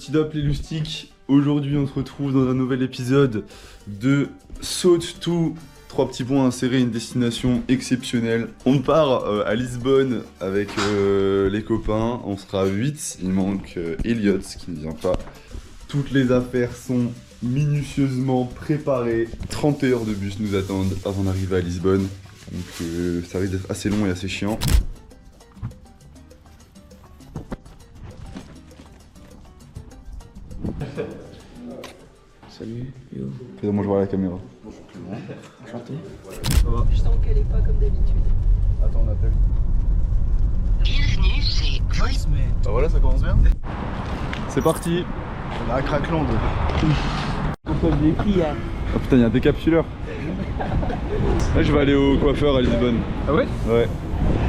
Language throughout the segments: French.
What up les loustiques. Aujourd'hui on se retrouve dans un nouvel épisode de Saute tout. 3 petits points insérés, une destination exceptionnelle. On part à Lisbonne avec les copains, on sera 8, il manque Elliot qui ne vient pas. Toutes les affaires sont minutieusement préparées. 30 heures de bus nous attendent avant d'arriver à Lisbonne. Donc ça risque d'être assez long et assez chiant. Salut, yo. Fais-moi voir la caméra. Bonjour Clément. Enchanté. Ça va? Je sens qu'elle est pas comme d'habitude. Attends, on appelle. Bienvenue, c'est Voicemail. Bah voilà, ça commence bien. C'est parti. On a à Crackland. On peut des filles, hein. Oh putain, il y a un décapsuleur. Là, je vais aller au coiffeur à Lisbonne. Ah ouais? Ouais.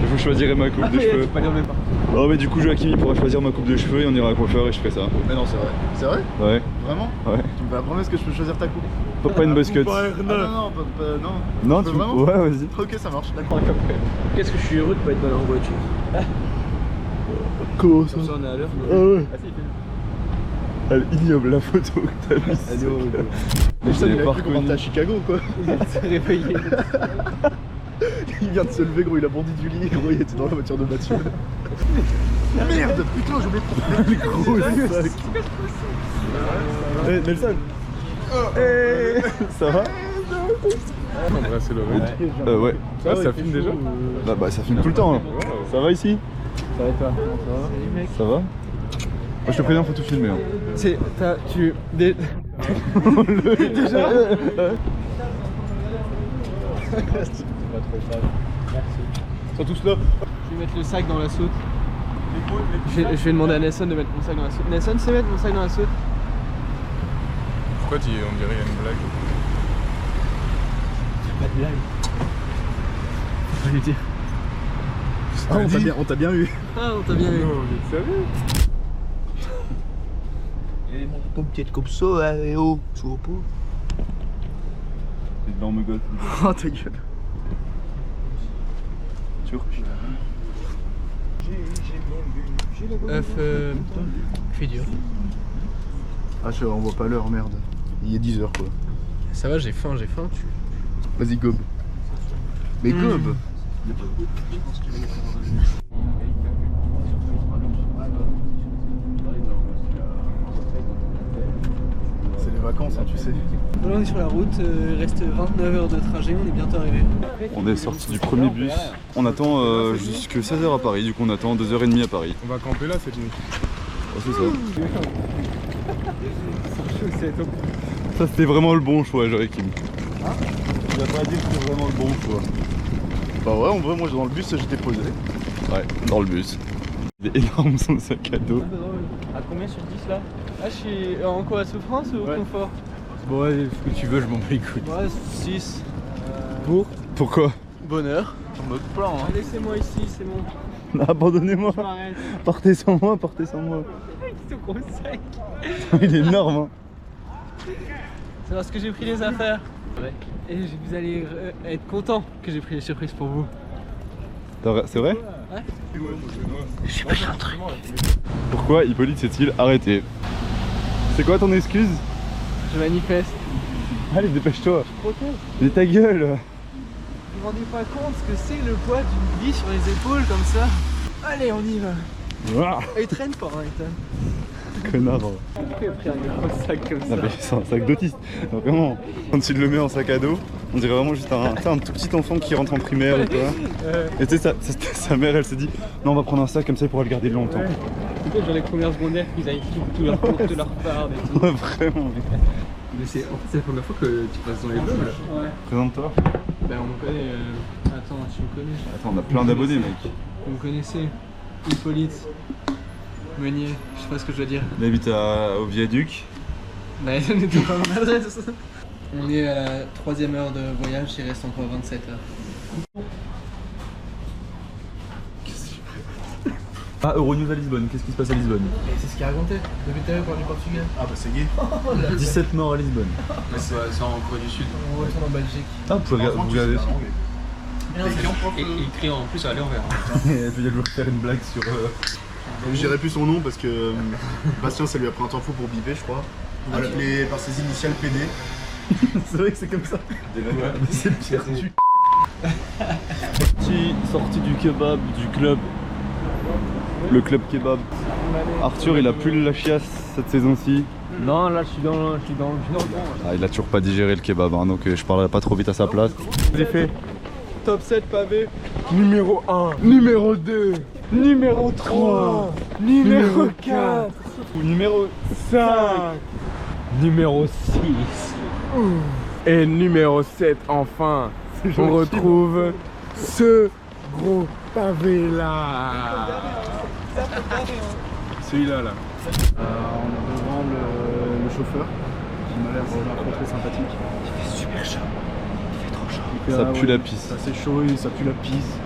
Je vous choisirai ma coupe de cheveux. Pas dire même pas. Oh, mais du coup, Joachim pourra choisir ma coupe de cheveux et on ira au coiffeur et je ferai ça. Mais non, c'est vrai. C'est vrai? Ouais. Vraiment? Ouais. Tu me fais la promesse que je peux choisir ta coupe? Pas une buzz cut. Ah, non, non, non. Non, peux tu vraiment? Ouais, vas-y. Ok, ça marche, d'accord. Qu'est-ce que je suis heureux de pas être dans la voiture. Comment ça? Comme ça on est à l'heure. Ah ouais. Elle est ignoble la photo que t'as mise. Elle est horrible. Mais Ça, il l'ai a pas cru qu'on partait à Chicago, quoi. Il vient de se réveiller. Il vient de se lever, gros, il a bondi du lit, gros, il était dans la voiture de Mathieu. Merde, putain, j'ai oublié de prendre le gros sac. Hey, Nelson. Hey, ça va? Embrasser le Ouais. Ça filme déjà? Bah ça filme tout le temps. Hein. Ça va ici? Ça va et toi? Ça va? Moi je te préviens, faut tout filmer. Hein. C'est. Tu. Déjà? Ils sont tous là. Je vais mettre le sac dans la soute. Je vais demander à Nelson de mettre mon sac dans la soute. Nelson, c'est mettre mon sac dans la soute? Pourquoi on dirait qu'il y a une blague? Pas de blague. Faut pas lui dire. Ah, on t'a bien eu. Ah, on t'a bien eu. On est sérieux? Ton petit comme ça, eh oh, sous au pot. C'est dans me gosse. Oh ta gueule. Turc. Œuf cuit dur. Ah, on voit pas l'heure, merde. Il est 10h, quoi. Ça va, j'ai faim. Vas-y, gobe. Mais gobe. C'est les vacances, hein, tu sais. Là, on est sur la route, il reste 29 heures de trajet, on est bientôt arrivé. On est sorti du premier bus. On attend jusque 16h à Paris, du coup on attend 2h30 à Paris. On va camper là cette nuit. Oh, c'est ça. Ça c'était vraiment le bon choix, Joachim. Tu vas pas dire que c'était vraiment le bon choix. Bah ouais, en vrai, moi dans le bus, j'étais posé. Ouais, dans le bus. Il est énorme son sac à dos. À combien sur 10 là? Ah, je suis en quoi, à souffrance ou au Ouais. confort? Bon ouais, ce que tu veux, je m'en bats les couilles. Ouais, 6. Pourquoi? Bonheur. En mode plan, hein. Laissez-moi ici, c'est bon. Abandonnez-moi. Je m'arrête. Partez sans moi, partez sans moi. Tout gros sac. Il est énorme hein. C'est parce que j'ai pris les affaires. Ouais. Et vous allez être content que j'ai pris les surprises pour vous. C'est vrai? Ouais. J'ai pris un truc. Pourquoi Hippolyte s'est-il arrêté? C'est quoi ton excuse? Je manifeste. Allez, dépêche-toi. Proteste. Mais ta gueule. Vous vous rendez pas compte ce que c'est le poids d'une vie sur les épaules comme ça? Allez, on y va. Ouah, Et il traîne pas, hein, Ethan. connard. Pourquoi il a pris un gros sac comme ça? Non mais c'est un sac d'autiste. Non, vraiment. Quand tu le mets en sac à dos, on dirait vraiment juste un tout petit enfant qui rentre en primaire ou quoi. Et tu sais, sa mère elle s'est dit non, on va prendre un sac comme ça il pourra le garder longtemps. Peut-être dans les premières secondaires qu'ils aillent tout leur cours, tout leur part et tout. Ouais, vraiment. Mais c'est la première fois que tu passes dans les bleus là. Ouais. Présente-toi. Ben on me connaît. Attends, tu me connais. Attends, on a plein d'abonnés mec. Vous me connaissez. Hippolyte. Meunier, je sais pas ce que je dois dire. On habite au viaduc. Mais ce n'était pas mon adresse. On est à la 3e heure de voyage, il reste encore 27 heures. Ah, Euronews à Lisbonne, qu'est-ce qui se passe à Lisbonne? Et c'est ce qu'il racontait. Depuis tout à l'heure, on parle du Portugal. Ah bah c'est gay. 17 morts à Lisbonne. Mais c'est en Corée du Sud. On retourne en Belgique. Ah, vous pouvez regarder. Et non, Et il crie en plus à l'envers. Je vais lui faire une blague sur Je dirais plus son nom parce que Bastien, ça lui a pris un temps fou pour biper, je crois. On va l'appeler par ses initiales PD. C'est vrai que c'est comme ça. C'est le pire du Sorti du kebab du club. Le club kebab. Arthur, il a plus la chiasse cette saison-ci. Non, là je suis dans le Ah, il a toujours pas digéré le kebab, hein, donc je parlerai pas trop vite à sa place. J'ai fait top 7 pavé. Numéro 1, numéro 2, numéro 3, numéro 4, Numéro 5, numéro 6. et numéro 7 enfin. On retrouve ce gros pavé là. Celui-là là. On a devant le chauffeur qui m'a l'air très sympathique. Il fait super chaud. Il fait trop chaud. Ça pue la pisse. Ça c'est chaud et ça pue la pisse.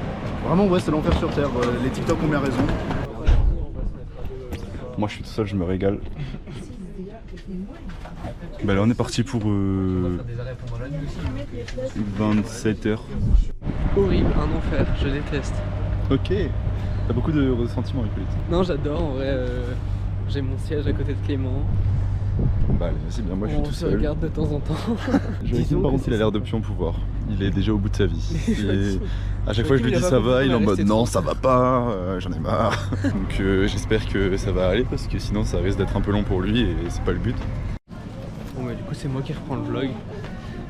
Vraiment ouais, c'est l'enfer sur terre. Les TikTok ont bien raison. Moi je suis tout seul, je me régale. Bah là on est parti pour 27 heures. Horrible, un enfer, je déteste. Ok. T'as beaucoup de ressentiments avec Hippolyte. Non, j'adore en vrai. J'ai mon siège à côté de Clément. Bah allez, c'est bien, moi je suis On tout se seul. regarde de temps en temps. Joachim par contre il a l'air de plus en pouvoir. Il est déjà au bout de sa vie. Et à chaque fois que je lui dis ça va, il est en mode non ça va pas, j'en ai marre. Donc j'espère que ça va aller parce que sinon ça risque d'être un peu long pour lui et c'est pas le but. Bon bah du coup c'est moi qui reprends le vlog.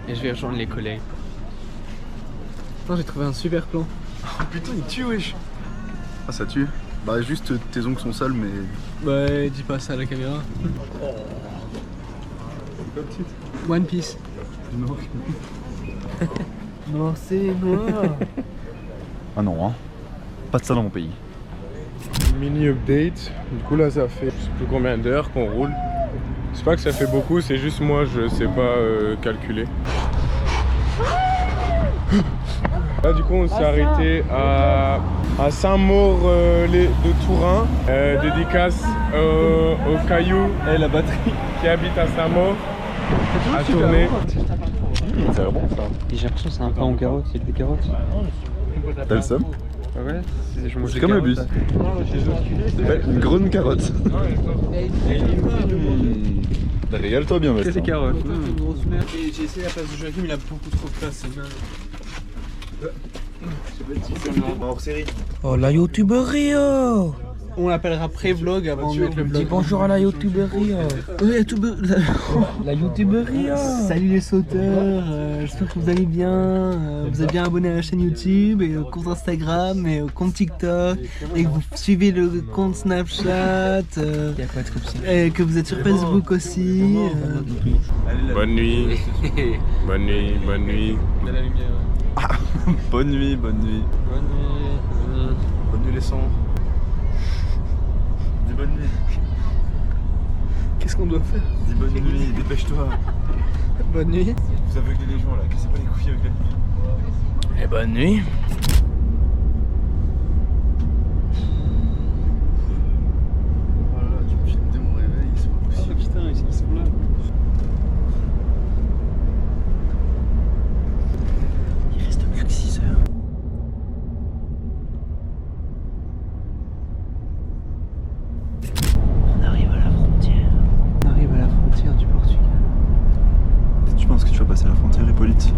Et je vais rejoindre les collègues. Non, j'ai trouvé un super plan. Oh putain il tue wesh. Ah ça tue. Bah juste tes ongles sont sales mais... Bah dis pas ça à la caméra. One Piece. Non, c'est noir. Ah non hein, pas de ça dans mon pays. Mini update, du coup là ça fait je sais plus combien d'heures qu'on roule. C'est pas que ça fait beaucoup, c'est juste moi je sais pas calculer. Là du coup on s'est arrêté à Saint-Maur de Tourin. Dédicace au Caillou Eh la batterie. qui habite à Saint-Maur à tourner. Ça a l'air bon ça. J'ai l'impression que c'est un pain en carottes, c'est des carottes. T'as le seum? Ah ouais, C'est comme le bus. Une grande carotte. Régale-toi bien maintenant. C'est carottes. J'ai essayé la place de Joachim, il a beaucoup trop de place. Hors série. Oh la youtuberie oh. On l'appellera pré-vlog avant de mettre le Dis vlog. bonjour à la youtuberie la youtuberie Salut les sauteurs, j'espère que vous allez bien, vous êtes bien abonnés à la chaîne YouTube et au compte Instagram et au compte TikTok et que vous suivez le compte Snapchat et que vous êtes sur Facebook aussi. Bonne nuit. Bonne nuit, bonne nuit. Bonne nuit, bonne nuit. Bonne nuit les sangs. Dis bonne nuit. Qu'est-ce qu'on doit faire? Dis bonne nuit, dépêche-toi. Bonne nuit. Vous aveuglez les gens là, cassez pas les couilles avec elle. Et bonne nuit. Oh là là, tu me jettes dès mon réveil, c'est pas possible. Putain, ils sont là. Il reste plus que 6 heures. On arrive à la frontière. On arrive à la frontière du Portugal. Tu penses que tu vas passer la frontière, Hippolyte?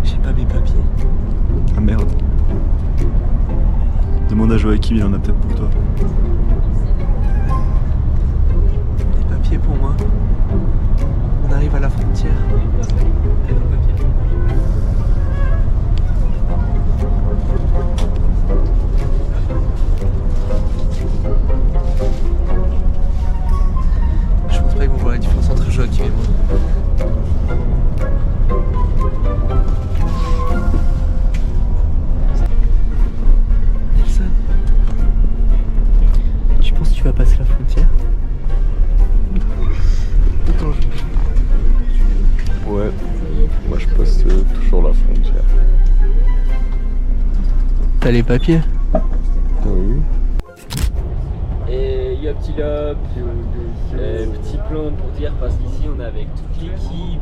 J'ai pas mes papiers. Ah merde. Demande à Joachim, il en a peut-être pour toi. Des papiers pour moi. On arrive à la frontière. Et nos papiers. Je pense pas qu'ils vont voir la différence entre Joachim et moi. Nelson, tu penses que tu vas passer la frontière? Ouais, moi je passe toujours la frontière. T'as les papiers? Oui. Et yo petit lop, petit plan pour dire parce qu'ici on est avec toute l'équipe.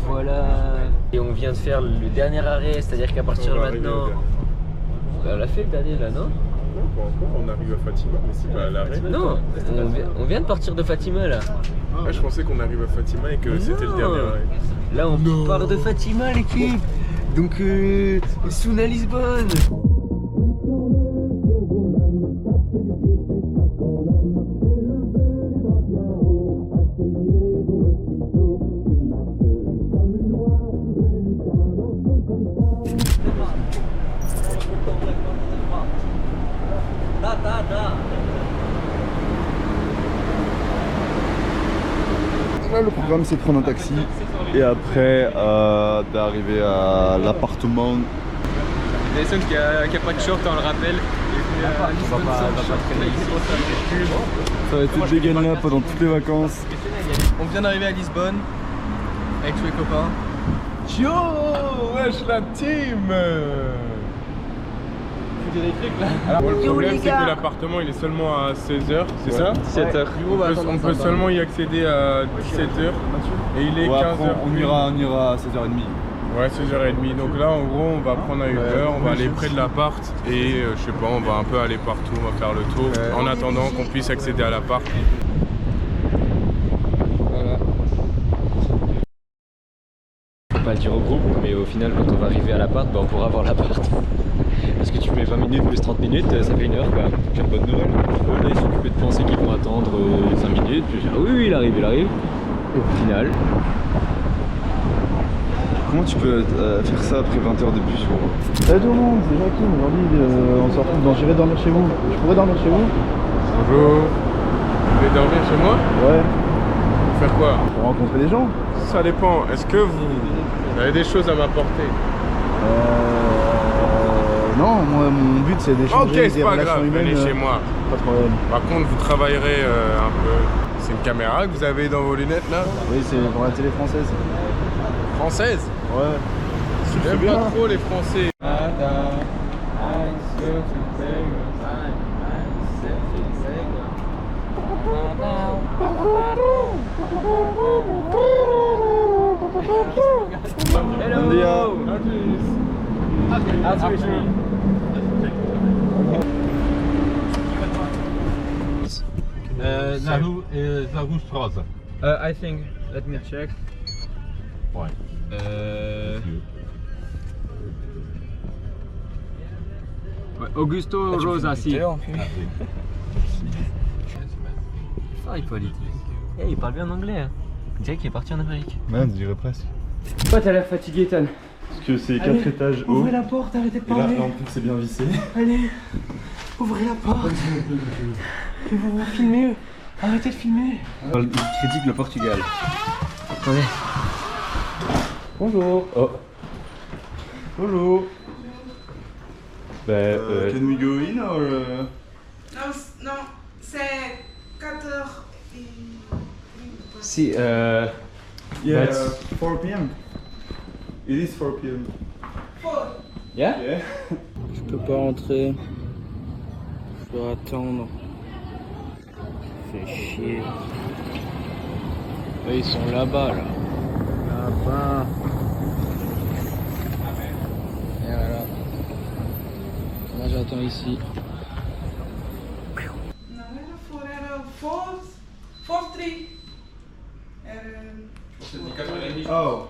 Voilà. Et on vient de faire le dernier arrêt, c'est-à-dire qu'à partir de maintenant. Bah, on l'a fait le dernier là, non? Non, pas encore, on arrive à Fatima, mais c'est pas à l'arrêt. Non, on vient de partir de Fatima là. Ah, je pensais qu'on arrive à Fatima et que c'était le dernier arrêt. Là on part de Fatima l'équipe. Donc soon à Lisbonne. Là, le programme, c'est de prendre un taxi et après d'arriver à l'appartement. Nelson qui a pas de short, on le rappelle. Ça va être dégaine là pendant toutes les vacances. On vient d'arriver à Lisbonne avec tous les copains. Yo, wesh la team. Alors, le problème c'est que l'appartement il est seulement à 16h, c'est ça 17h. On peut seulement y accéder à 17h et il est 15h. On ira à 16h30. Ouais, 16h30. Donc là en gros on va prendre un Uber, on va aller près de l'appart et je sais pas, on va un peu aller partout, on va faire le tour en attendant qu'on puisse accéder à l'appart. Pas le dire au groupe, mais au final quand on va arriver à l'appart, on pourra avoir l'appart. Parce que tu mets 20 minutes plus 30 minutes, ça fait 1 heure quoi. Quelle bonne nouvelle. Là ils s'occupent de penser qu'ils vont attendre 5 minutes, puis oui il arrive. Et au final... Comment tu peux faire ça après 20 heures de bus? Salut tout le monde, c'est Joachim. Aujourd'hui, on se retrouve dans J'irai dormir chez vous. Je pourrais dormir chez vous? Bonjour. Vous voulez dormir chez moi? Ouais. Faire quoi? Pour rencontrer des gens? Ça dépend. Est-ce que vous avez des choses à m'apporter? Non, moi mon but c'est d'échanger des relations humaines. Venez chez moi. Pas de problème. Par contre, vous travaillerez un peu. C'est une caméra que vous avez dans vos lunettes là? Oui, c'est pour la télé française. Française? Ouais. J'aime pas trop les Français. Hello. Straße. I think, let me check. Augusto Rosa, si. Ah, Hippolyte. Hey, il parle bien anglais. Hein. On dirait qu'il est parti en Amérique. Ouais, on dirait presque. Toi, t'as l'air fatigué, Tan. Parce que c'est 4 étages haut. Ouvrez la porte, arrêtez de Et là, parler. en plus, c'est bien vissé. Allez, ouvrez la porte. Et vous filmez. Arrêtez de filmer. Il critique le Portugal. Attendez. Bonjour. Oh. Bonjour. Can we go in or Non, c'est 4h. Si, Yeah, That's- 4 p.m. It is 4 p.m. yeah? Yeah. Je peux pas rentrer. Je dois attendre. Fait chier. Eux, ils sont là-bas, là. Là-bas. Et voilà. Moi, j'attends ici. Não era 4, era 4-3. Oh,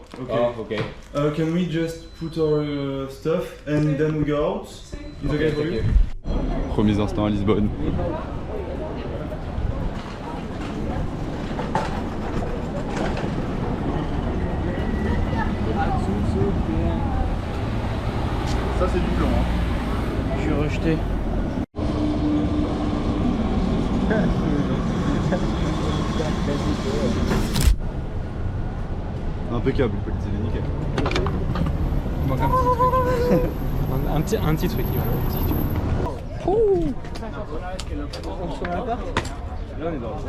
okay. Ok. Can we just put our stuff and then we go out? Is okay for you? Premiers instants à Lisbonne. Ça c'est du blanc. Hein. Je suis rejeté. Impeccable, Hippolyte, c'est nickel. Il manque un petit truc. un petit truc.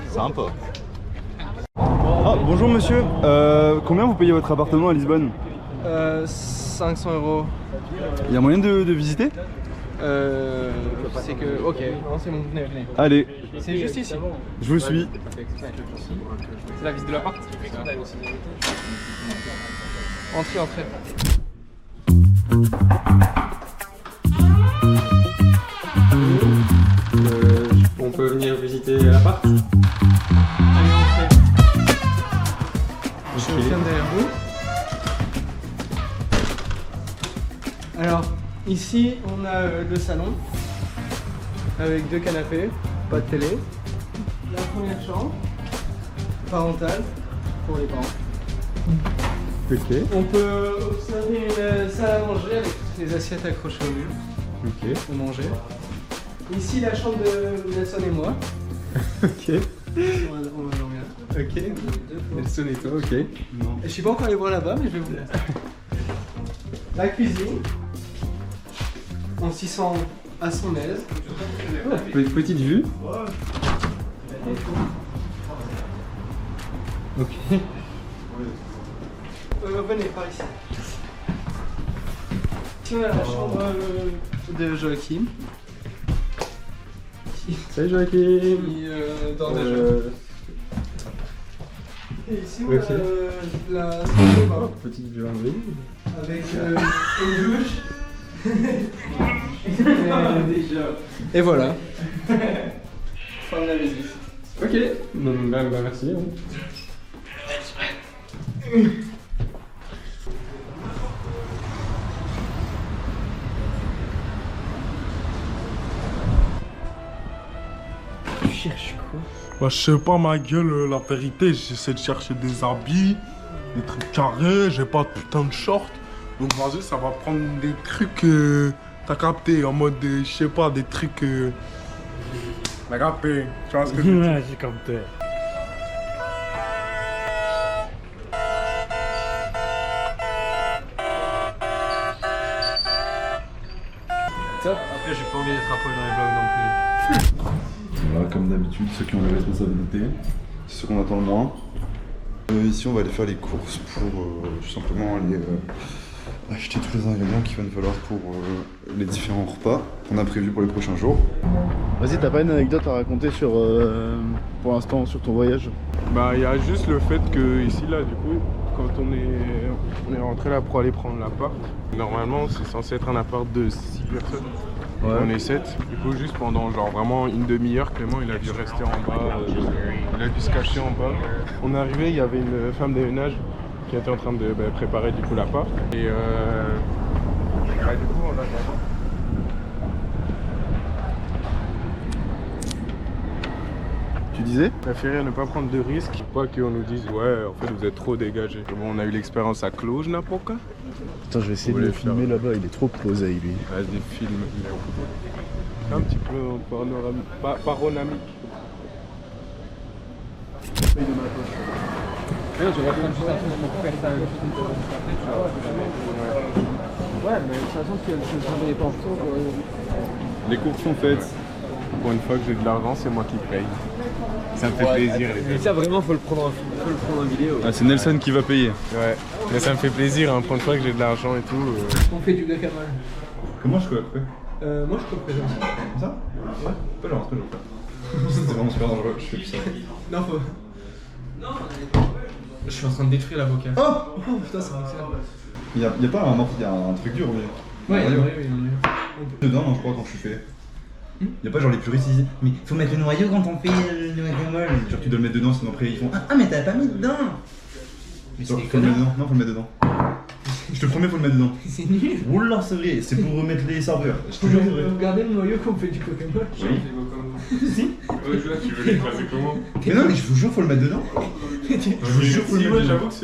Sympa. Ah, bonjour monsieur. Combien vous payez votre appartement à Lisbonne? 500 €. Il y a moyen de visiter? C'est que. Ok, non, c'est bon, venez. Allez, C'est juste ici. je vous suis. C'est la visite de l'appart. Entrez. visiter l'appart. Allez, on fait. Je viens derrière vous. Alors, ici, on a le salon avec 2 canapés, pas de télé. La première chambre, parentale, pour les parents. Ok. On peut observer une salle à manger avec toutes les assiettes accrochées au mur Ok. pour manger. Ici, la chambre de Nelson et moi. Ok. On va dormir. Ok. Nelson et toi, ok. Je suis pas encore allé voir là-bas, mais je vais vous montrer. La cuisine. On s'y sent à son aise. Petite vue. Ok. Venez par ici. Ici, on a la chambre de Joachim. Salut Joachim. Qui dort déjà. Et ici, on Ok. a la salle de bain Petite vue en ville. avec une douche. Et voilà. Fin de la visite. Ok. Bah, merci. Hein. Tu cherches quoi? Bah, je sais pas, ma gueule, la vérité, j'essaie de chercher des habits, des trucs carrés, j'ai pas de putain de short. Donc, vas-y, ça va prendre des trucs, t'as capté, en mode, je sais pas, des trucs. T'as capté, tu vois ce que je veux dire? Ouais, j'ai capté. Top. Après, j'ai pas envie d'être appelé dans les vlogs non plus. Voilà, comme d'habitude, ceux qui ont les responsabilités, c'est ceux qu'on attend le moins. Ici, on va aller faire les courses pour tout simplement aller acheter tous les ingrédients qu'il va nous falloir pour les différents repas qu'on a prévus pour les prochains jours. Vas-y, t'as pas une anecdote à raconter sur, pour l'instant sur ton voyage? Bah, il y a juste le fait que ici, là, du coup, quand on est rentré là pour aller prendre l'appart, normalement, c'est censé être un appart de 6 personnes. Ouais. On est 7. Du coup, juste pendant genre vraiment une demi-heure, Clément, il a dû rester en bas. Il a dû se cacher en bas. On est arrivé, il y avait une femme de ménage qui était en train de préparer du coup l'appart. Et du coup, on a... Tu disais? préféré ne pas prendre de risques, pas qu'on nous dise ouais en fait vous êtes trop dégagé. Bon, on a eu l'expérience à Cluj n'importe quoi. Attends, je vais essayer de le filmer là-bas, il est trop posé lui. Vas-y, filme. Un petit peu paronamique. Ouais, mais de toute façon, tu ne les pas en retour. Les courses sont faites. Pour une fois que j'ai de l'argent, c'est moi qui paye. Ça me fait plaisir. Mais ça vraiment faut le prendre en vidéo. Ah, c'est Nelson qui va payer. Ouais, mais ça me fait plaisir, hein, pour une fois que j'ai de l'argent et tout. On fait du guacamole. Comment je fais après? Moi, je peux présenter. Comme ça? Ouais. Pas genre, c'était vraiment super dangereux, je fais plus ça. Non, faut. Non, je suis en train de détruire l'avocat. Oh putain, c'est excellent. Y'a pas un truc dur, mais. Ouais, il y en a. Dedans, non, je crois, quand je suis fait. Y'a pas genre les puristes ils disent mais faut mettre le noyau quand on fait le guacamole. Genre tu dois le mettre dedans sinon après ils font ah mais t'as pas mis dedans. Mais faut le mettre dedans, non faut le mettre dedans. Je te promets faut le mettre dedans. C'est nul. Oula c'est vrai, c'est pour remettre les serveurs. Je te jure c'est vrai. Regardez le noyau qu'on fait du guacamole. Oui. Si. Tu veux l'écraser comment? Mais non mais je vous jure faut le mettre dedans. Je vous jure faut le mettre dedans. j'avoue que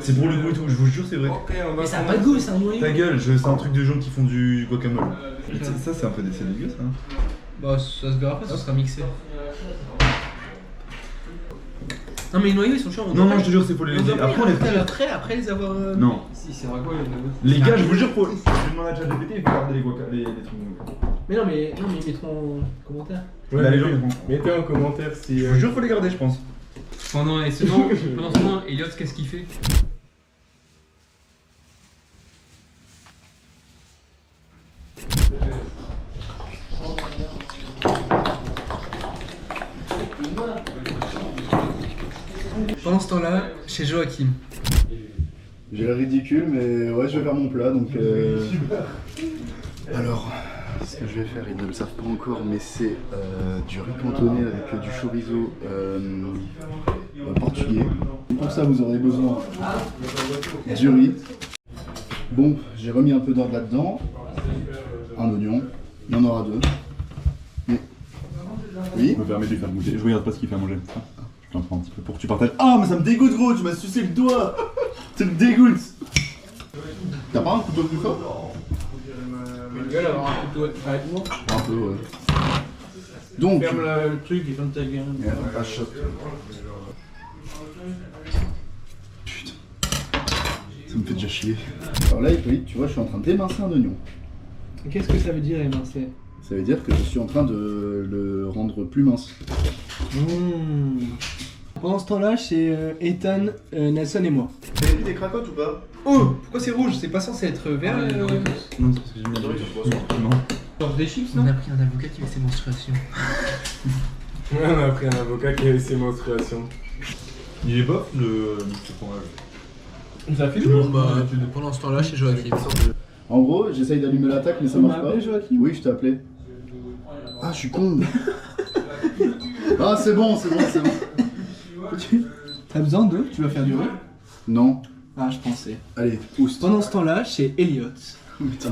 C'est pour le goût et tout, je vous jure c'est vrai. Mais ça a pas de goût, c'est un noyau. Ta gueule, c'est un truc de gens qui font du guacamole. Ça c'est un peu c'est dégueu ça. Bah ça se verra après, ça sera mixé. Non mais les noyaux ils sont chiants. Non je te jure c'est pour les laisser. Après on les fait. Après les avoir. Non. Si, c'est vrai quoi, il y en a d'autres. Les gars je vous jure faut. Je demande à ChatGPT il faut garder les trucs. Mais non mais ils mettront en commentaire. Là les gens ils vont. mettez en commentaire si. Je vous jure faut les garder je pense. Pendant ce moment, Elliot, qu'est-ce qu'il fait? Pendant ce temps-là, chez Joachim. J'ai l'air ridicule, mais ouais, je vais faire mon plat donc. Alors, ce que je vais faire, ils ne le savent pas encore, mais c'est du riz cantonné avec du chorizo portugais. Pour ça, vous aurez besoin du riz. Bon, j'ai remis un peu d'ordre là-dedans. Un oignon, il y en aura 2. Mais... Oui. Je me permets de lui faire goûter. Je regarde pas ce qu'il fait à manger. Je t'en prends un petit peu pour que tu partages. Ah, mais ça me dégoûte, gros, tu m'as sucé le doigt. Ça me dégoûte. T'as pas un couteau plus fort? Une gueule avoir un couteau avec moi. Un peu, ouais. Donc... Ferme le truc et ferme ta gueule. Merde, pas shot. Putain. Ça me fait déjà chier. Alors là, Hippolyte, tu vois, je suis en train d'émincer un oignon. Qu'est-ce que ça veut dire émincer? Ça veut dire que je suis en train de le rendre plus mince. Pendant ce temps-là, chez Ethan, Nelson et moi. T'as vu des cracottes ou pas? Oh, pourquoi c'est rouge? C'est pas censé être vert. Non, c'est parce que j'ai mis non. Genre des chips, On a pris un avocat qui fait ses menstruations. On a pris un avocat qui avait ses menstruations. Il est bof le fromage. Ça fait Bon, bah, pendant ce temps-là, chez Joachim. En gros, j'essaye d'allumer l'attaque, mais ça marche pas. Joachim? Oui, je t'ai appelé. Ah, je suis con. Ah, c'est bon, c'est bon, c'est bon. T'as besoin d'eux? Tu vas faire du riz? Non. Ah, je pensais. Allez, oust. Pendant ce temps-là, chez Elliot. Putain.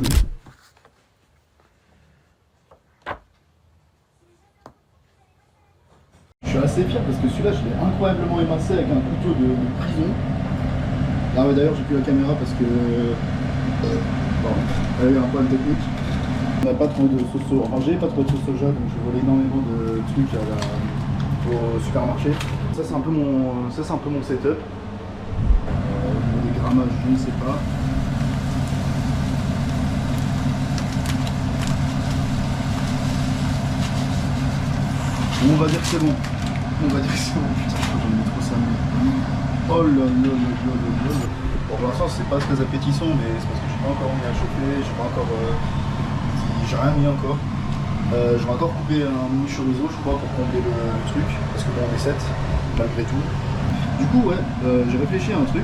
Je suis assez fier parce que celui-là, je l'ai incroyablement émincé avec un couteau de prison. Ah ouais, d'ailleurs, j'ai plus la caméra parce que... Bon, il y a eu un problème technique. On n'a pas trop de sauce soja. Enfin, j'ai pas trop de sauce soja, donc je vole énormément de trucs au supermarché. Ça, c'est un peu mon setup. Des grammages, je ne sais pas. On va dire que c'est bon. On va dire que c'est bon. Putain, je crois que j'en ai trop ça. Oh là là là là là là. Bon, pour l'instant, c'est pas très appétissant, mais c'est parce que j'ai pas encore mis à chauffer. J'ai pas encore. J'ai rien mis encore. Je vais encore couper un mini chorizo, je crois, pour combler le truc. Parce que bon, on est 7, malgré tout. Du coup, ouais, j'ai réfléchi à un truc.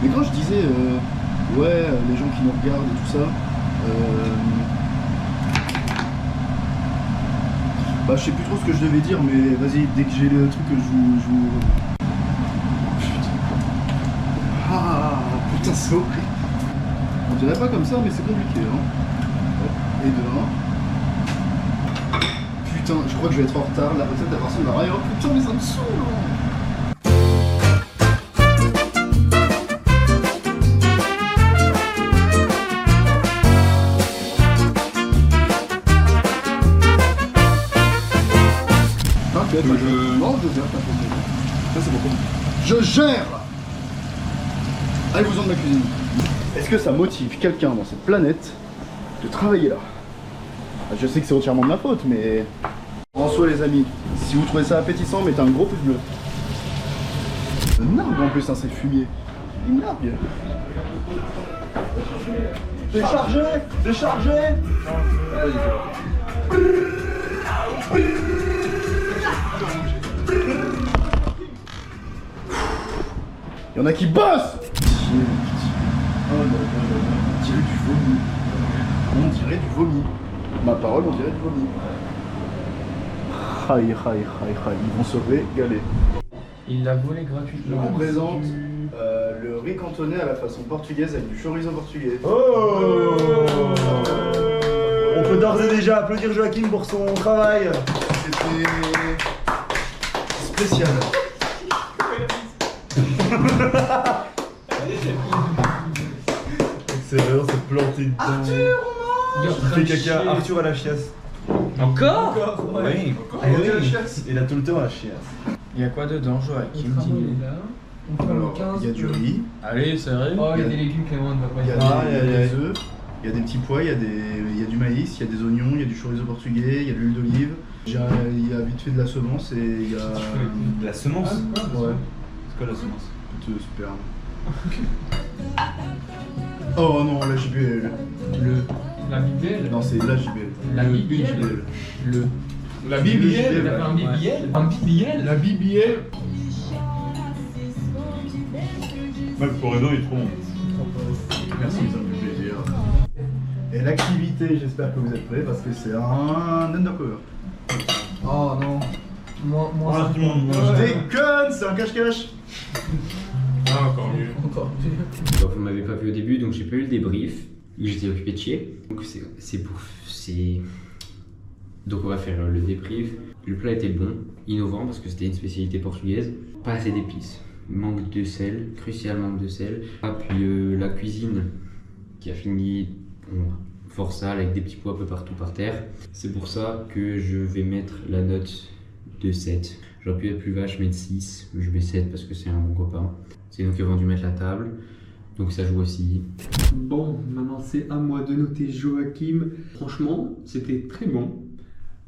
Mais quand je disais, ouais, les gens qui nous regardent et tout ça, bah, je sais plus trop ce que je devais dire, mais vas-y, dès que j'ai le truc, je vous... Putain. Ah, putain, c'est horrible. On dirait pas comme ça, mais c'est compliqué, hein. Et de 1. Putain, je crois que je vais être en retard, la recette la personne va rien. Oh putain, mais ça me saoule, hein. Non, je gère, ça c'est beaucoup. Je gère. Allez-vous-en de ma cuisine. Est-ce que ça motive quelqu'un dans cette planète de travailler là? Je sais que c'est entièrement de ma faute, mais... En soi les amis, si vous trouvez ça appétissant, mettez un gros pouce bleu. Une nargue en plus, hein, c'est fumier. Une nargue. Déchargez. Il y en a qui bossent. Oh là là là là, on dirait du vomi. On dirait du vomi. Ma parole, on dirait du vomi. Ils vont se régaler. Il l'a volé gratuitement. Je vous présente le riz cantonné à la façon portugaise avec du chorizo portugais. Oh, on peut d'ores et déjà applaudir Joachim pour son travail. C'était spécial. C'est vraiment se planter dedans. Arthur, il fait caca. Arthur à la chiasse. Encore? Oui. Il a tout le temps la chiasse. Il y a quoi dedans, Joachim? Alors, il y a du riz. Allez, sérieux? Oh, il y a des légumes, Clément, ne va pas y Il y a avoir. des œufs, il y a des petits pois, il y a du maïs, il y a des oignons, il y a du chorizo portugais, il y a de l'huile d'olive, il y a vite fait de la semence et il y a... De la semence? Ouais. C'est quoi la semence? Plutôt sperme. Oh non, la JBL. La BBL? Non, c'est la JBL. La BBL? La BBL? T'as fait un BBL? Un BBL? La BBL? Ouais, le corridor il est trop bon. Merci, ça me fait plaisir. Et l'activité, j'espère que vous êtes prêts parce que c'est un undercover. Oh non. Moi, Je déconne, c'est un cache-cache. Ah, encore mieux. Encore mieux. Donc vous m'avez pas vu au début, donc j'ai pas eu le débrief. J'étais occupé de chier. Donc donc on va faire le débrief. Le plat était bon, innovant parce que c'était une spécialité portugaise. Pas assez d'épices, manque de sel, crucial manque de sel. Ah, puis la cuisine qui a fini fort sale avec des petits pois un peu partout par terre. C'est pour ça que je vais mettre la note de 7. J'aurais pu être plus vache, mettre 6. Je mets 7 parce que c'est un bon copain. C'est nous qui avons dû mettre la table. Donc ça joue aussi. Bon, maintenant c'est à moi de noter Joachim. Franchement, c'était très bon.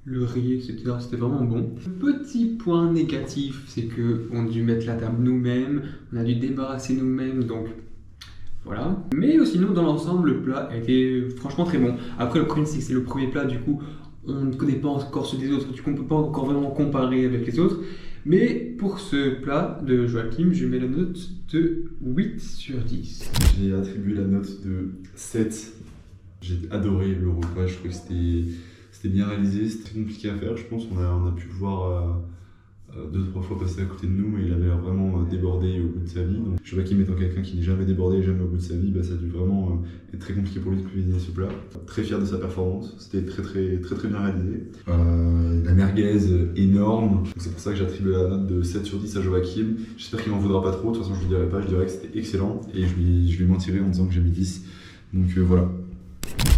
Le riz, etc., c'était vraiment bon. Petit point négatif, c'est qu'on a dû mettre la table nous-mêmes, on a dû débarrasser nous-mêmes, donc voilà. Mais sinon, dans l'ensemble, le plat était franchement très bon. Après, le problème, c'est que c'est le premier plat, du coup, on ne connaît pas encore ceux des autres, du coup, on ne peut pas encore vraiment comparer avec les autres. Mais pour ce plat de Joachim, je mets la note de 8 sur 10. J'ai attribué la note de 7. J'ai adoré le repas, je trouvais que c'était bien réalisé, c'était compliqué à faire, je pense. On a pu le voir 2-3 fois passer à côté de nous, mais il avait l'air vraiment débordé au bout de sa vie. Donc, Joachim étant quelqu'un qui n'est jamais débordé, jamais au bout de sa vie, ça a dû vraiment être très compliqué pour lui de cuisiner ce plat. Très fier de sa performance, c'était très bien réalisé. La merguez énorme, c'est pour ça que j'attribue la note de 7 sur 10 à Joachim. J'espère qu'il m'en voudra pas trop, de toute façon je ne le dirai pas, je dirais que c'était excellent et je lui mentirai en disant que j'ai mis 10. Donc voilà.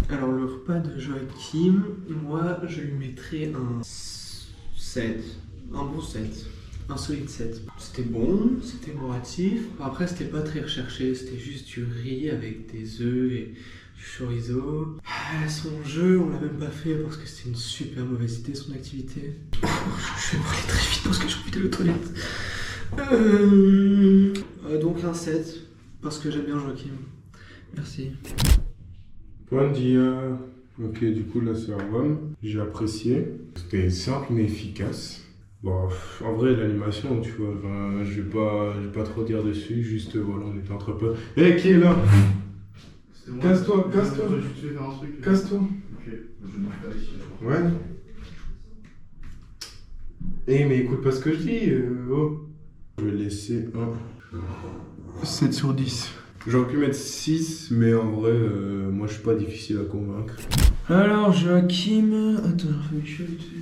Alors le repas de Joachim, moi je lui mettrais un 7, un bon 7, un solide 7. C'était bon, c'était bourratif, après c'était pas très recherché, c'était juste du riz avec des œufs et du chorizo. Son jeu, on l'a même pas fait parce que c'était une super mauvaise idée son activité. Je vais parler très vite parce que j'ai envie d'aller aux toilettes. Donc un 7, parce que j'aime bien Joachim. Merci. Point d'IA. Ok, du coup là c'est un homme. J'ai apprécié. C'était simple mais efficace. Bon, en vrai l'animation, tu vois, je vais pas trop dire dessus. Juste voilà, on était entre peu. Hé, qui est là? Casse-toi. Casse-toi. Ok, je ne vais pas ici. Ouais. Eh mais écoute pas ce que je dis. Oh. Je vais laisser un 7 sur 10. J'aurais pu mettre 6, mais en vrai, moi je suis pas difficile à convaincre. Alors Joachim... Attends, je refais mes cheveux vite fait.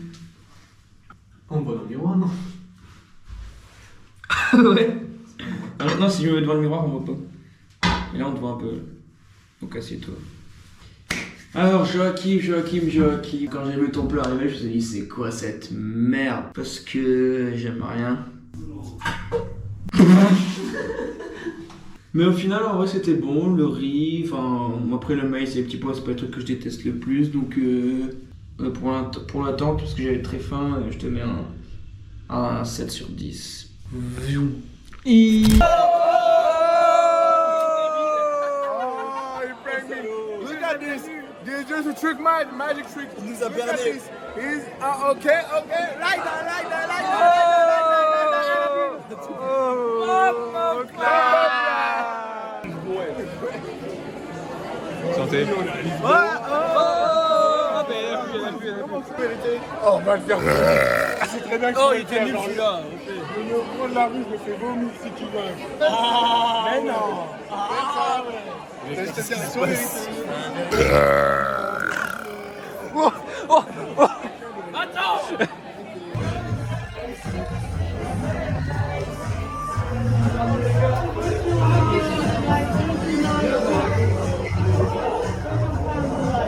On voit dans le miroir, non? Ouais. Alors, non, si je me mets devant le miroir, on voit pas. Et là, on te voit un peu. Donc assieds-toi. Alors Joachim, quand j'ai vu ton plat arriver, je me suis dit c'est quoi cette merde? Parce que j'aime rien. Mais au final, en vrai, c'était bon, le riz, enfin, après le maïs et les petits pois, c'est pas le truc que je déteste le plus, donc pour l'attente, parce que j'avais très faim, je te mets un 7 sur 10. Look at this. This is just a trick, magic trick. Il nous a perdu. He's okay. Like that. Santé. Oh, on va le faire. C'est très bien que il était nul celui-là. Je me prends de la rue, je me fais vomir si tu veux. Mais non. Attends!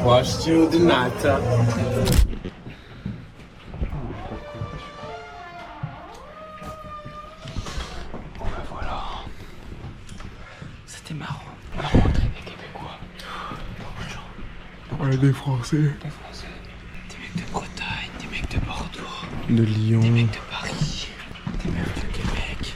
Watch you the night. C'était marrant. On a rencontré des Québécois. Ouais, des Français. Des mecs de Bretagne, des mecs de Bordeaux, De Lyon. des mecs de Paris, des mecs de Québec.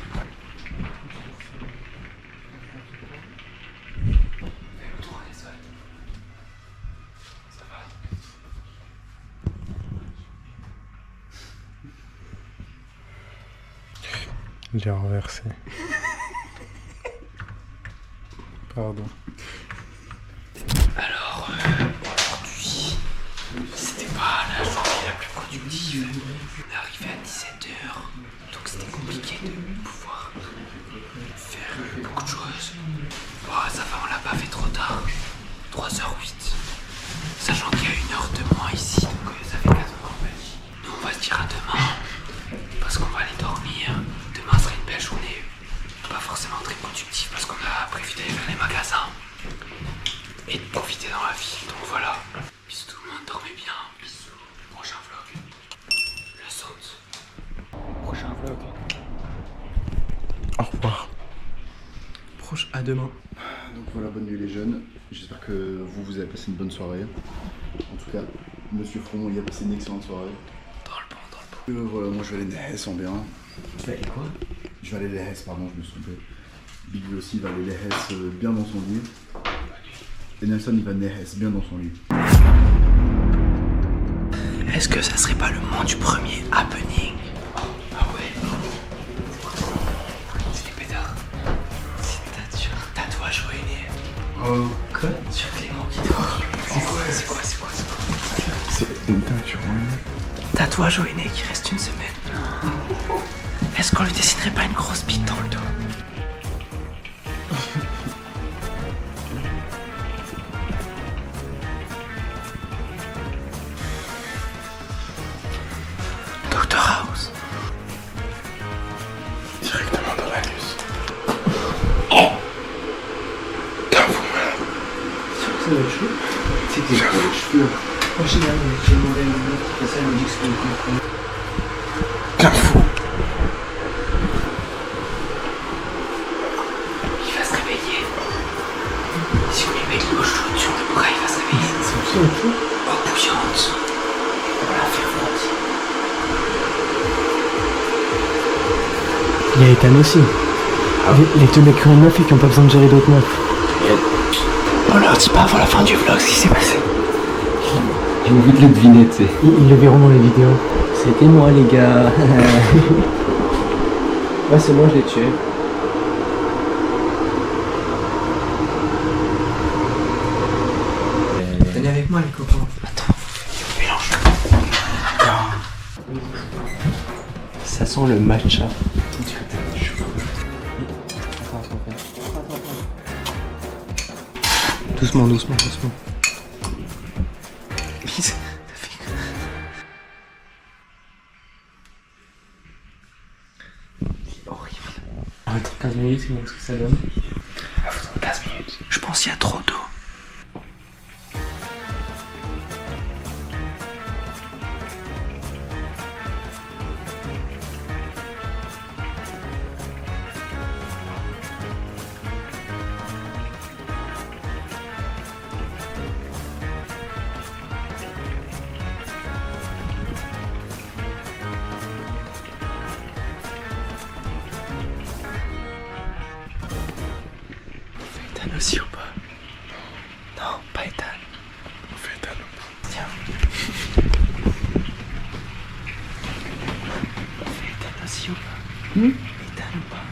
J'ai renversé. Pardon. Alors, pas la journée la plus productive. On est arrivé à 17h, donc c'était compliqué de pouvoir faire beaucoup de choses. Bon, ça va, on l'a pas fait trop tard. 3h08. Sachant qu'il y a 1 heure de moins ici, donc ça fait 4h en Belgique. Nous, on va se dire à demain, parce qu'on va aller dormir. Demain sera une belle journée. Pas forcément très productive, parce qu'on a prévu d'aller faire les magasins et de profiter dans la ville. Donc voilà. Bisous tout le monde, dormez bien. Bisous. Prochain vlog. Le saute. Prochain vlog. Au revoir. Proche à demain. Donc voilà, bonne nuit les jeunes. J'espère que vous avez passé une bonne soirée. En tout cas, Monsieur Fromont, il a passé une excellente soirée. Dans le bon. Voilà, moi je vais aller Nehes en bien. Tu vas aller quoi? Je vais aller Nehes, pardon, je me suis trompé. Big lui aussi va aller Nehes bien dans son lit. Et Nelson il va Nehes bien dans son lit. Est-ce que ça serait pas le moment du premier happening? Ah ouais. C'est les pétards. C'est un tatouage ruiné. Oh. Quoi? Sur Clément qui dort. C'est quoi? C'est une teinture. Tatouage au aîné qui reste 1 semaine. Est-ce qu'on lui dessinerait pas une grosse bite dans le dos? Dr House. Directement dans la luce. Ça va être chaud. C'était pour les cheveux. Moi, j'ai demandé à une meuf qui fait ça, elle m'a dit que c'était le comprendre. Qu'un fou. Il va se réveiller. Si on lui met de l'eau chaude sur le bras, il va se réveiller. C'est aussi un chaud. Eau bouillante. On va la faire frotter. Il y a Ethan aussi. Les 2 mecs qui ont une meuf et qui ont pas besoin de gérer d'autres meufs. On leur dit pas avant la fin du vlog ce qui s'est passé. J'ai envie de le deviner, tu sais. Ils le verront dans les vidéos. C'était moi, les gars. Ouais, c'est moi, je l'ai tué. Venez avec moi, les copains. Attends, mélange. Ça sent le matcha. Doucement. C'est horrible. Arrête, 15 minutes, c'est ce que ça donne. 15 minutes. Je pense qu'il y a trop d'eau. Ethan aussi ou pas? Non, pas Ethan. On fait Ethan. Tiens. On fait Ethan aussi ou pas? Ethan ou pas?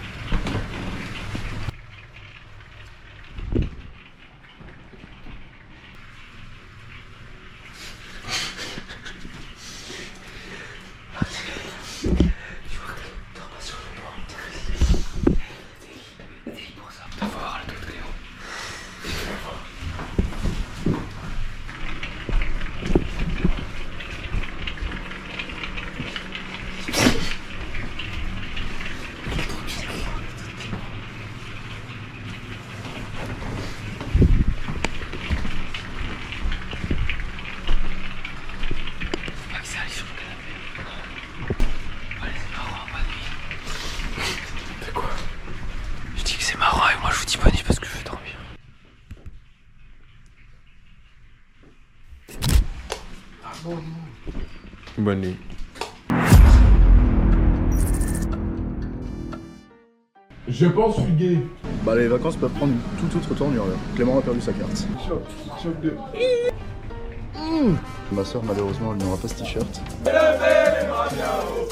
Bonne nuit. Je pense fuguer. Bah les vacances peuvent prendre une toute autre tournure là. Clément a perdu sa carte. Choc de... Ma soeur malheureusement elle n'aura pas ce t-shirt. Levez les bras bien haut.